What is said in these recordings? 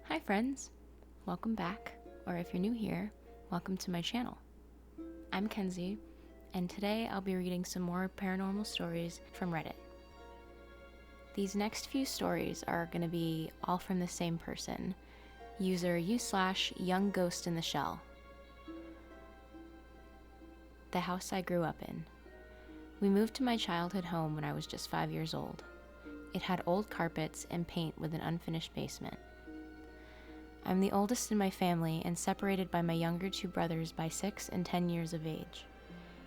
Hi friends, welcome back, or if you're new here, welcome to my channel. I'm Kenzie, and today I'll be reading some more paranormal stories from Reddit. These next few stories are going to be all from the same person, user youngghostintheshell. The house I grew up in. We moved to my childhood home when I was just 5 years old. It had old carpets and paint with an unfinished basement. I'm the oldest in my family and separated by my younger two brothers by 6 and 10 years of age.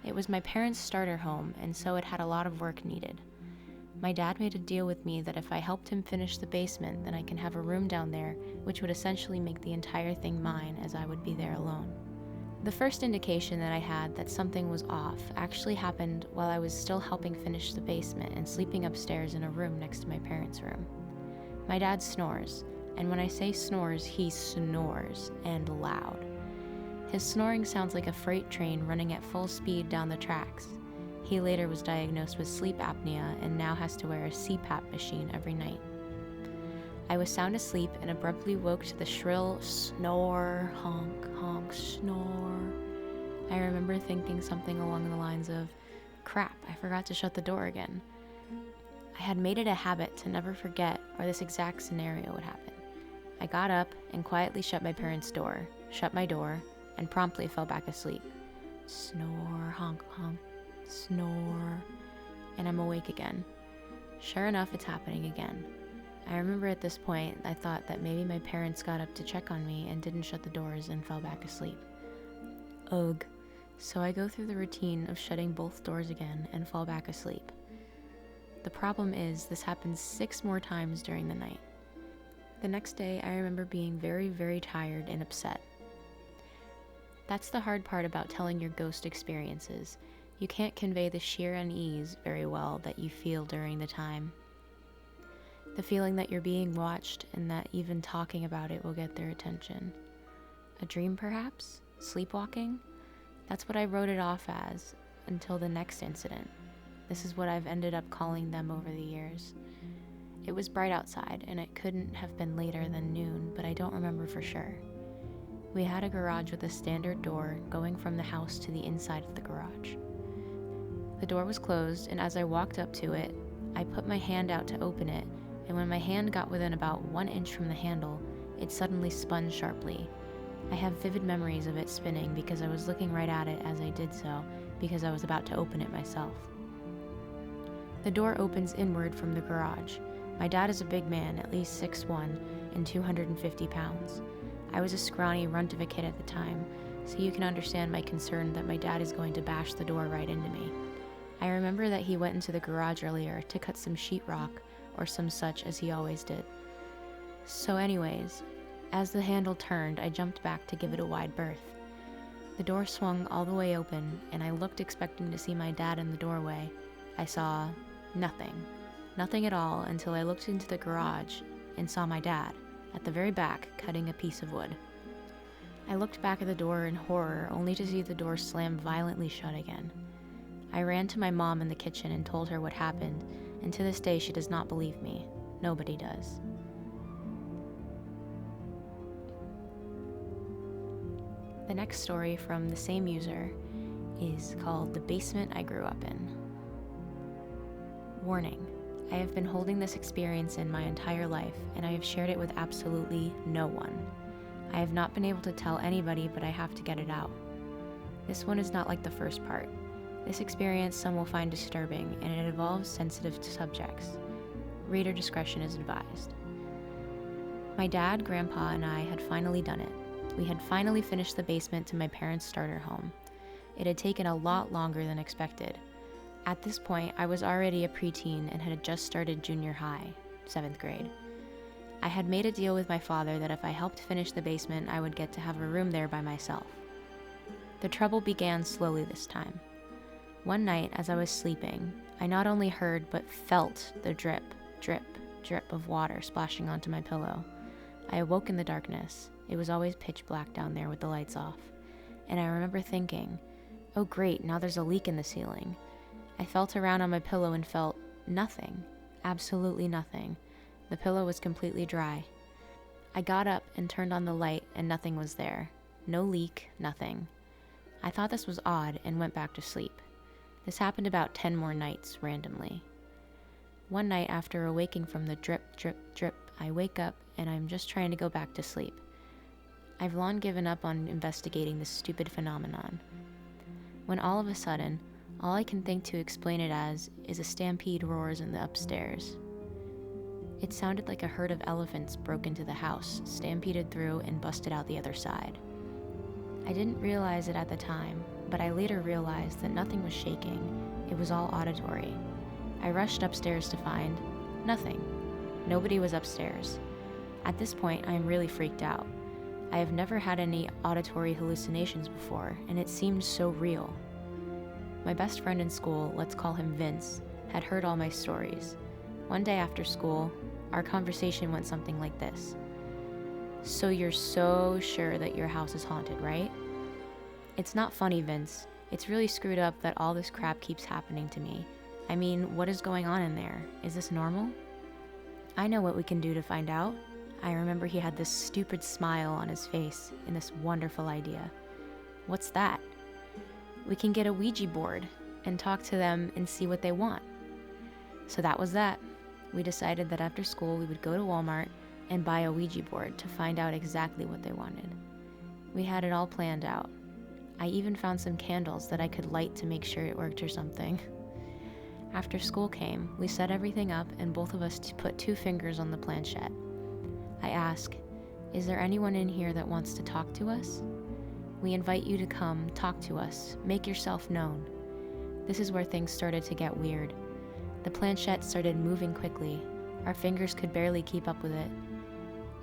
It was my parents' starter home, and so it had a lot of work needed. My dad made a deal with me that if I helped him finish the basement, then I can have a room down there, which would essentially make the entire thing mine, as I would be there alone. The first indication that I had that something was off actually happened while I was still helping finish the basement and sleeping upstairs in a room next to my parents' room. My dad snores. And when I say snores, he snores, and loud. His snoring sounds like a freight train running at full speed down the tracks. He later was diagnosed with sleep apnea and now has to wear a CPAP machine every night. I was sound asleep and abruptly woke to the shrill snore, honk, honk, snore. I remember thinking something along the lines of, crap, I forgot to shut the door again. I had made it a habit to never forget, or this exact scenario would happen. I got up and quietly shut my parents' door, shut my door, and promptly fell back asleep. Snore, honk, honk, snore, and I'm awake again. Sure enough, it's happening again. I remember at this point, I thought that maybe my parents got up to check on me and didn't shut the doors and fell back asleep. Ugh. So I go through the routine of shutting both doors again and fall back asleep. The problem is, this happens 6 more times during the night. The next day, I remember being very, very tired and upset. That's the hard part about telling your ghost experiences. You can't convey the sheer unease very well that you feel during the time. The feeling that you're being watched and that even talking about it will get their attention. A dream, perhaps? Sleepwalking? That's what I wrote it off as until the next incident. This is what I've ended up calling them over the years. It was bright outside, and it couldn't have been later than noon, but I don't remember for sure. We had a garage with a standard door going from the house to the inside of the garage. The door was closed, and as I walked up to it, I put my hand out to open it, and when my hand got within about 1 inch from the handle, it suddenly spun sharply. I have vivid memories of it spinning because I was looking right at it as I did so, because I was about to open it myself. The door opens inward from the garage. My dad is a big man, at least 6'1" and 250 pounds. I was a scrawny runt of a kid at the time, so you can understand my concern that my dad is going to bash the door right into me. I remember that he went into the garage earlier to cut some sheetrock or some such, as he always did. So anyways, as the handle turned, I jumped back to give it a wide berth. The door swung all the way open, and I looked expecting to see my dad in the doorway. I saw nothing. Nothing at all until I looked into the garage and saw my dad, at the very back, cutting a piece of wood. I looked back at the door in horror, only to see the door slam violently shut again. I ran to my mom in the kitchen and told her what happened, and to this day she does not believe me. Nobody does. The next story from the same user is called The Basement I Grew Up In. Warning. I have been holding this experience in my entire life, and I have shared it with absolutely no one. I have not been able to tell anybody, but I have to get it out. This one is not like the first part. This experience some will find disturbing, and it involves sensitive subjects. Reader discretion is advised. My dad, grandpa, and I had finally done it. We had finally finished the basement to my parents' starter home. It had taken a lot longer than expected. At this point, I was already a preteen and had just started junior high, 7th grade. I had made a deal with my father that if I helped finish the basement, I would get to have a room there by myself. The trouble began slowly this time. One night, as I was sleeping, I not only heard but felt the drip, drip, drip of water splashing onto my pillow. I awoke in the darkness. It was always pitch black down there with the lights off. And I remember thinking, oh great, now there's a leak in the ceiling. I felt around on my pillow and felt nothing, absolutely nothing. The pillow was completely dry. I got up and turned on the light and nothing was there. No leak, nothing. I thought this was odd and went back to sleep. This happened about 10 more nights, randomly. One night after awaking from the drip, drip, drip, I wake up and I'm just trying to go back to sleep. I've long given up on investigating this stupid phenomenon. When all of a sudden, all I can think to explain it as is a stampede roars in the upstairs. It sounded like a herd of elephants broke into the house, stampeded through, and busted out the other side. I didn't realize it at the time, but I later realized that nothing was shaking. It was all auditory. I rushed upstairs to find nothing. Nobody was upstairs. At this point, I am really freaked out. I have never had any auditory hallucinations before, and it seemed so real. My best friend in school, let's call him Vince, had heard all my stories. One day after school, our conversation went something like this. So you're so sure that your house is haunted, right? It's not funny, Vince. It's really screwed up that all this crap keeps happening to me. I mean, what is going on in there? Is this normal? I know what we can do to find out. I remember he had this stupid smile on his face in this wonderful idea. What's that? We can get a Ouija board and talk to them and see what they want. So that was that. We decided that after school we would go to Walmart and buy a Ouija board to find out exactly what they wanted. We had it all planned out. I even found some candles that I could light to make sure it worked or something. After school came, we set everything up and both of us put 2 fingers on the planchette. I ask, is there anyone in here that wants to talk to us? We invite you to come, talk to us, make yourself known. This is where things started to get weird. The planchette started moving quickly. Our fingers could barely keep up with it.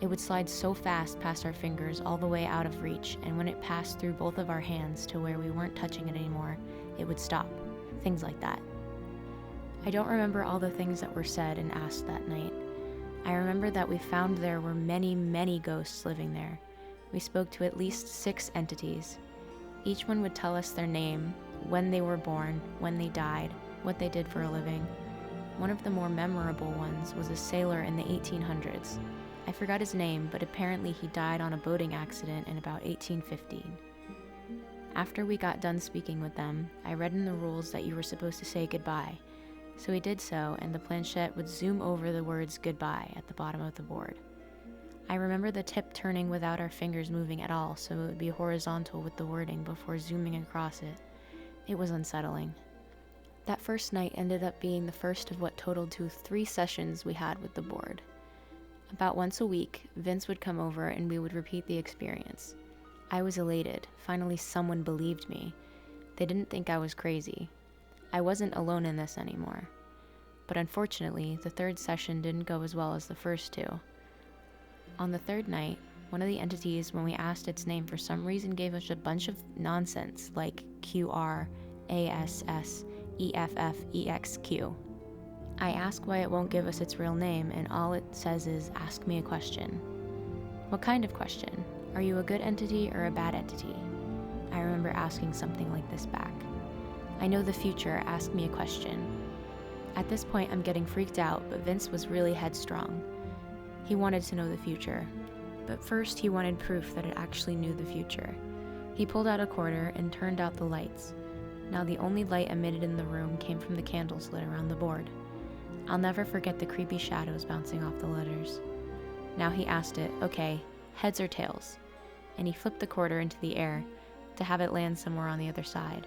It would slide so fast past our fingers all the way out of reach, and when it passed through both of our hands to where we weren't touching it anymore, it would stop. Things like that. I don't remember all the things that were said and asked that night. I remember that we found there were many, many ghosts living there. We spoke to at least 6 entities. Each one would tell us their name, when they were born, when they died, what they did for a living. One of the more memorable ones was a sailor in the 1800s. I forgot his name, but apparently he died on a boating accident in about 1815. After we got done speaking with them, I read in the rules that you were supposed to say goodbye. So we did so, and the planchette would zoom over the words goodbye at the bottom of the board. I remember the tip turning without our fingers moving at all, so it would be horizontal with the wording before zooming across it. It was unsettling. That first night ended up being the first of what totaled to 3 sessions we had with the board. About once a week, Vince would come over and we would repeat the experience. I was elated. Finally, someone believed me. They didn't think I was crazy. I wasn't alone in this anymore. But unfortunately, the 3rd session didn't go as well as the first 2. On the 3rd night, one of the entities, when we asked its name, for some reason gave us a bunch of nonsense like QR, ASS, EFF, EXQ. I ask why it won't give us its real name, and all it says is, ask me a question. What kind of question? Are you a good entity or a bad entity? I remember asking something like this back. I know the future, ask me a question. At this point, I'm getting freaked out, but Vince was really headstrong. He wanted to know the future, but first he wanted proof that it actually knew the future. He pulled out a quarter and turned out the lights. Now the only light emitted in the room came from the candles lit around the board. I'll never forget the creepy shadows bouncing off the letters. Now he asked it, okay, heads or tails? And he flipped the quarter into the air to have it land somewhere on the other side.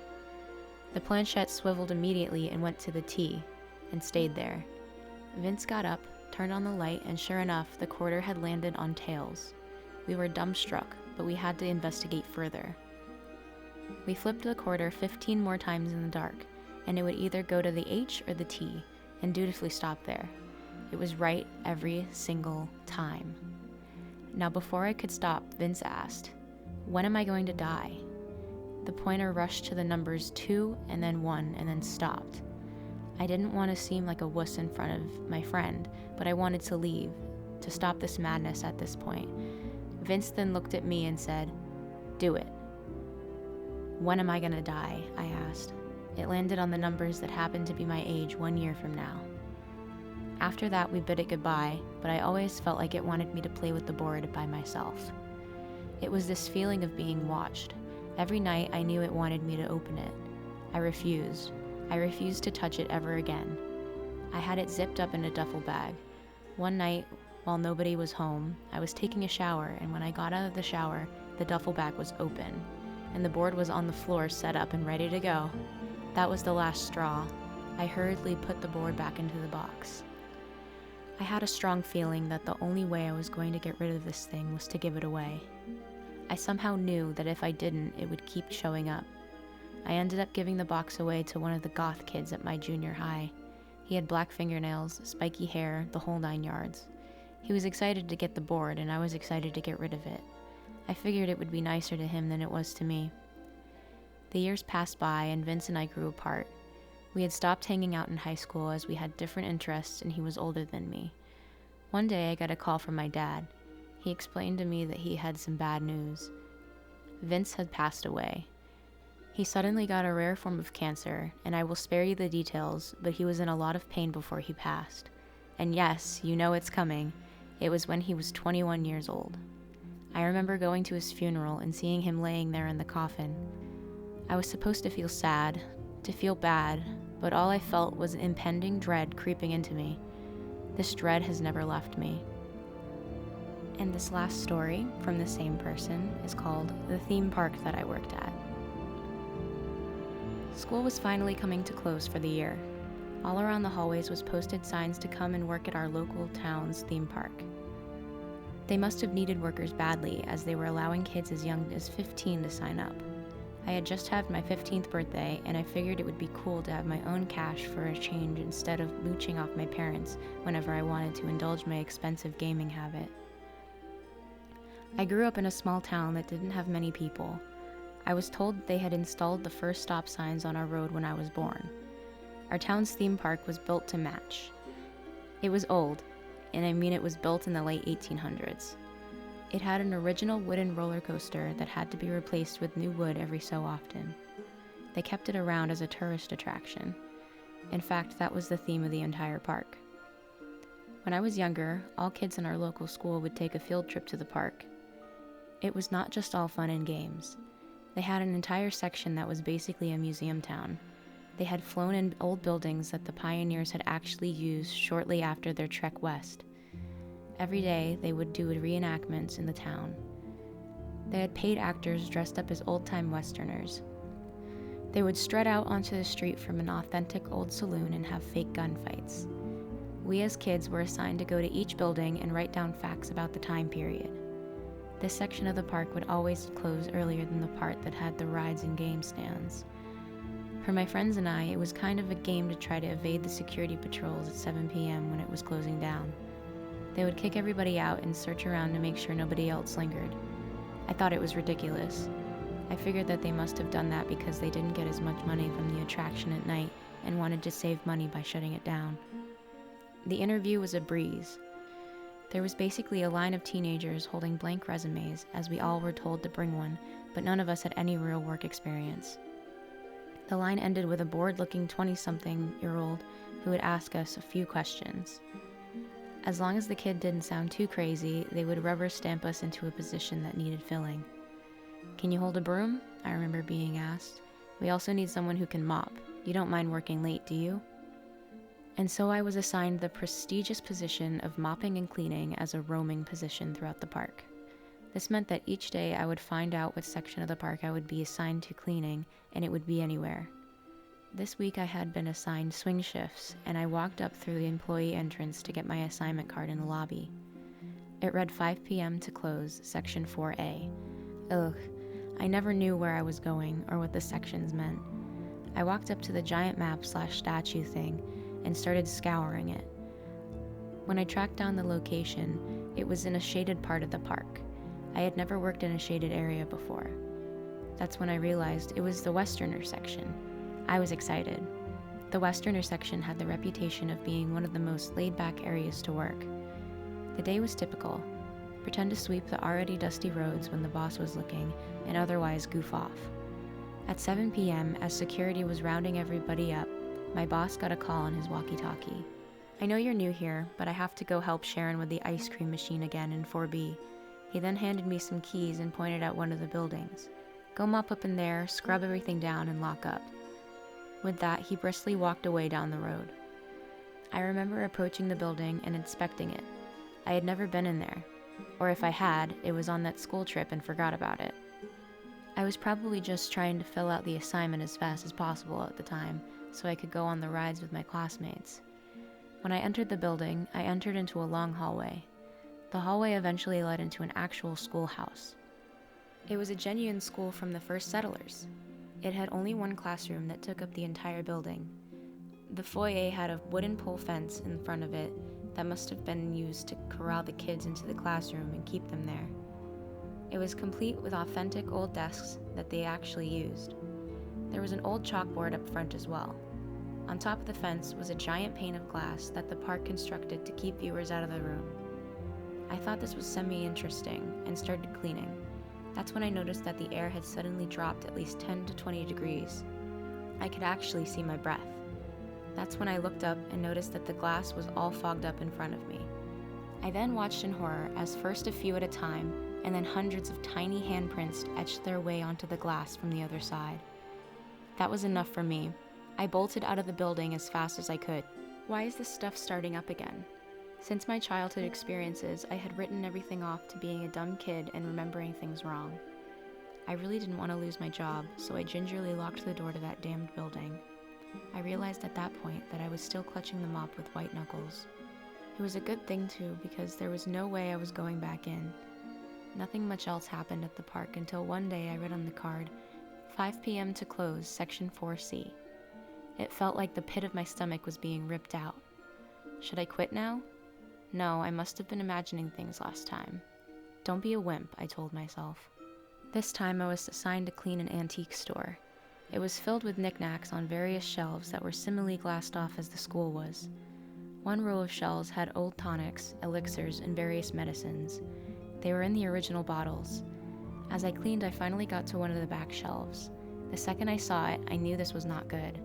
The planchette swiveled immediately and went to the T and stayed there. Vince got up, turned on the light, and sure enough, the quarter had landed on tails. We were dumbstruck, but we had to investigate further. We flipped the quarter 15 more times in the dark, and it would either go to the H or the T, and dutifully stop there. It was right every single time. Now before I could stop, Vince asked, when am I going to die? The pointer rushed to the numbers 2 and then 1 and then stopped. I didn't want to seem like a wuss in front of my friend, but I wanted to leave, to stop this madness at this point. Vince then looked at me and said, do it. When am I gonna die? I asked. It landed on the numbers that happened to be my age 1 year from now. After that, we bid it goodbye, but I always felt like it wanted me to play with the board by myself. It was this feeling of being watched. Every night I knew it wanted me to open it. I refused. I refused to touch it ever again. I had it zipped up in a duffel bag. One night, while nobody was home, I was taking a shower, and when I got out of the shower, the duffel bag was open, and the board was on the floor set up and ready to go. That was the last straw. I hurriedly put the board back into the box. I had a strong feeling that the only way I was going to get rid of this thing was to give it away. I somehow knew that if I didn't, it would keep showing up. I ended up giving the box away to one of the goth kids at my junior high. He had black fingernails, spiky hair, the whole 9 yards. He was excited to get the board, and I was excited to get rid of it. I figured it would be nicer to him than it was to me. The years passed by, and Vince and I grew apart. We had stopped hanging out in high school as we had different interests, and he was older than me. One day I got a call from my dad. He explained to me that he had some bad news. Vince had passed away. He suddenly got a rare form of cancer, and I will spare you the details, but he was in a lot of pain before he passed. And yes, you know it's coming. It was when he was 21 years old. I remember going to his funeral and seeing him laying there in the coffin. I was supposed to feel sad, to feel bad, but all I felt was impending dread creeping into me. This dread has never left me. And this last story from the same person is called The Theme Park That I Worked At. School was finally coming to close for the year. All around the hallways was posted signs to come and work at our local town's theme park. They must have needed workers badly, as they were allowing kids as young as 15 to sign up. I had just had my 15th birthday, and I figured it would be cool to have my own cash for a change instead of mooching off my parents whenever I wanted to indulge my expensive gaming habit. I grew up in a small town that didn't have many people. I was told they had installed the first stop signs on our road when I was born. Our town's theme park was built to match. It was old, and I mean it was built in the late 1800s. It had an original wooden roller coaster that had to be replaced with new wood every so often. They kept it around as a tourist attraction. In fact, that was the theme of the entire park. When I was younger, all kids in our local school would take a field trip to the park. It was not just all fun and games. They had an entire section that was basically a museum town. They had flown in old buildings that the pioneers had actually used shortly after their trek west. Every day, they would do reenactments in the town. They had paid actors dressed up as old-time Westerners. They would strut out onto the street from an authentic old saloon and have fake gunfights. We as kids were assigned to go to each building and write down facts about the time period. This section of the park would always close earlier than the part that had the rides and game stands. For my friends and I, it was kind of a game to try to evade the security patrols at 7 p.m. when it was closing down. They would kick everybody out and search around to make sure nobody else lingered. I thought it was ridiculous. I figured that they must have done that because they didn't get as much money from the attraction at night and wanted to save money by shutting it down. The interview was a breeze. There was basically a line of teenagers holding blank resumes, as we all were told to bring one, but none of us had any real work experience. The line ended with a bored-looking 20-something-year-old who would ask us a few questions. As long as the kid didn't sound too crazy, they would rubber stamp us into a position that needed filling. "Can you hold a broom?" I remember being asked. "We also need someone who can mop. You don't mind working late, do you?" And so I was assigned the prestigious position of mopping and cleaning as a roaming position throughout the park. This meant that each day I would find out what section of the park I would be assigned to cleaning, and it would be anywhere. This week I had been assigned swing shifts, and I walked up through the employee entrance to get my assignment card in the lobby. It read 5 p.m. to close, section 4A. Ugh, I never knew where I was going or what the sections meant. I walked up to the giant map/statue thing and started scouring it. When I tracked down the location, it was in a shaded part of the park. I had never worked in a shaded area before. That's when I realized it was the Westerner section. I was excited. The Westerner section had the reputation of being one of the most laid-back areas to work. The day was typical. Pretend to sweep the already dusty roads when the boss was looking, and otherwise goof off. At 7 p.m., as security was rounding everybody up, my boss got a call on his walkie-talkie. I know you're new here, but I have to go help Sharon with the ice cream machine again in 4B. He then handed me some keys and pointed at one of the buildings. Go mop up in there, scrub everything down, and lock up. With that, he briskly walked away down the road. I remember approaching the building and inspecting it. I had never been in there, or if I had, it was on that school trip and forgot about it. I was probably just trying to fill out the assignment as fast as possible at the time, so I could go on the rides with my classmates. When I entered the building, I entered into a long hallway. The hallway eventually led into an actual schoolhouse. It was a genuine school from the first settlers. It had only one classroom that took up the entire building. The foyer had a wooden pole fence in front of it that must have been used to corral the kids into the classroom and keep them there. It was complete with authentic old desks that they actually used. There was an old chalkboard up front as well. On top of the fence was a giant pane of glass that the park constructed to keep viewers out of the room. I thought this was semi-interesting and started cleaning. That's when I noticed that the air had suddenly dropped at least 10 to 20 degrees. I could actually see my breath. That's when I looked up and noticed that the glass was all fogged up in front of me. I then watched in horror as first a few at a time, and then hundreds of tiny handprints etched their way onto the glass from the other side. That was enough for me. I bolted out of the building as fast as I could. Why is this stuff starting up again? Since my childhood experiences, I had written everything off to being a dumb kid and remembering things wrong. I really didn't want to lose my job, so I gingerly locked the door to that damned building. I realized at that point that I was still clutching the mop with white knuckles. It was a good thing too, because there was no way I was going back in. Nothing much else happened at the park until one day I read on the card, 5 p.m. to close, section 4C. It felt like the pit of my stomach was being ripped out. Should I quit now? No, I must have been imagining things last time. Don't be a wimp, I told myself. This time I was assigned to clean an antique store. It was filled with knickknacks on various shelves that were similarly glassed off as the school was. One row of shelves had old tonics, elixirs, and various medicines. They were in the original bottles. As I cleaned, I finally got to one of the back shelves. The second I saw it, I knew this was not good.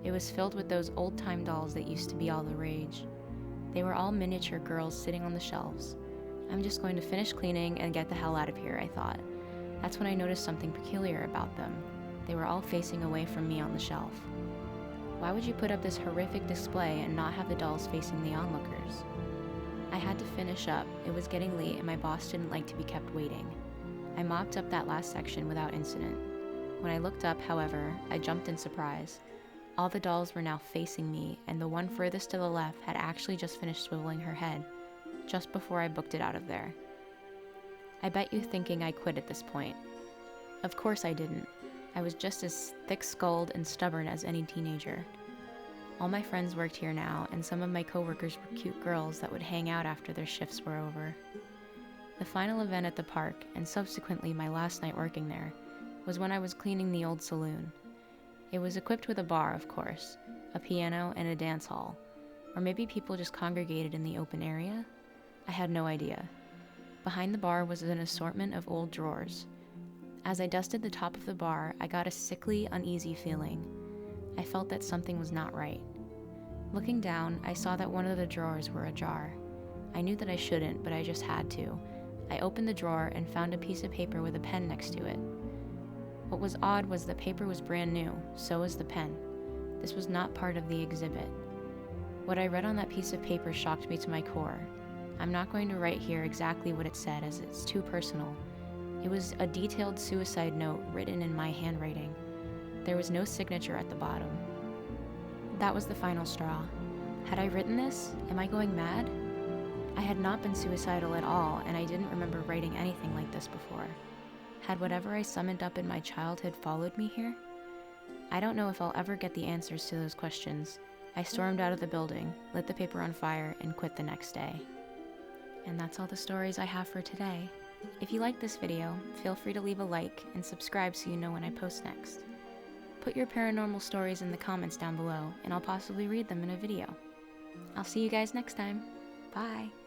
It was filled with those old-time dolls that used to be all the rage. They were all miniature girls sitting on the shelves. I'm just going to finish cleaning and get the hell out of here, I thought. That's when I noticed something peculiar about them. They were all facing away from me on the shelf. Why would you put up this horrific display and not have the dolls facing the onlookers? I had to finish up. It was getting late and my boss didn't like to be kept waiting. I mopped up that last section without incident. When I looked up, however, I jumped in surprise. All the dolls were now facing me, and the one furthest to the left had actually just finished swiveling her head, just before I booked it out of there. I bet you're thinking I quit at this point. Of course I didn't. I was just as thick-skulled and stubborn as any teenager. All my friends worked here now, and some of my coworkers were cute girls that would hang out after their shifts were over. The final event at the park, and subsequently my last night working there, was when I was cleaning the old saloon. It was equipped with a bar, of course, a piano, and a dance hall. Or maybe people just congregated in the open area? I had no idea. Behind the bar was an assortment of old drawers. As I dusted the top of the bar, I got a sickly, uneasy feeling. I felt that something was not right. Looking down, I saw that one of the drawers were ajar. I knew that I shouldn't, but I just had to. I opened the drawer and found a piece of paper with a pen next to it. What was odd was the paper was brand new, so was the pen. This was not part of the exhibit. What I read on that piece of paper shocked me to my core. I'm not going to write here exactly what it said, as it's too personal. It was a detailed suicide note written in my handwriting. There was no signature at the bottom. That was the final straw. Had I written this? Am I going mad? I had not been suicidal at all, and I didn't remember writing anything like this before. Had whatever I summoned up in my childhood followed me here? I don't know if I'll ever get the answers to those questions. I stormed out of the building, lit the paper on fire, and quit the next day. And that's all the stories I have for today. If you like this video, feel free to leave a like and subscribe so you know when I post next. Put your paranormal stories in the comments down below, and I'll possibly read them in a video. I'll see you guys next time. Bye!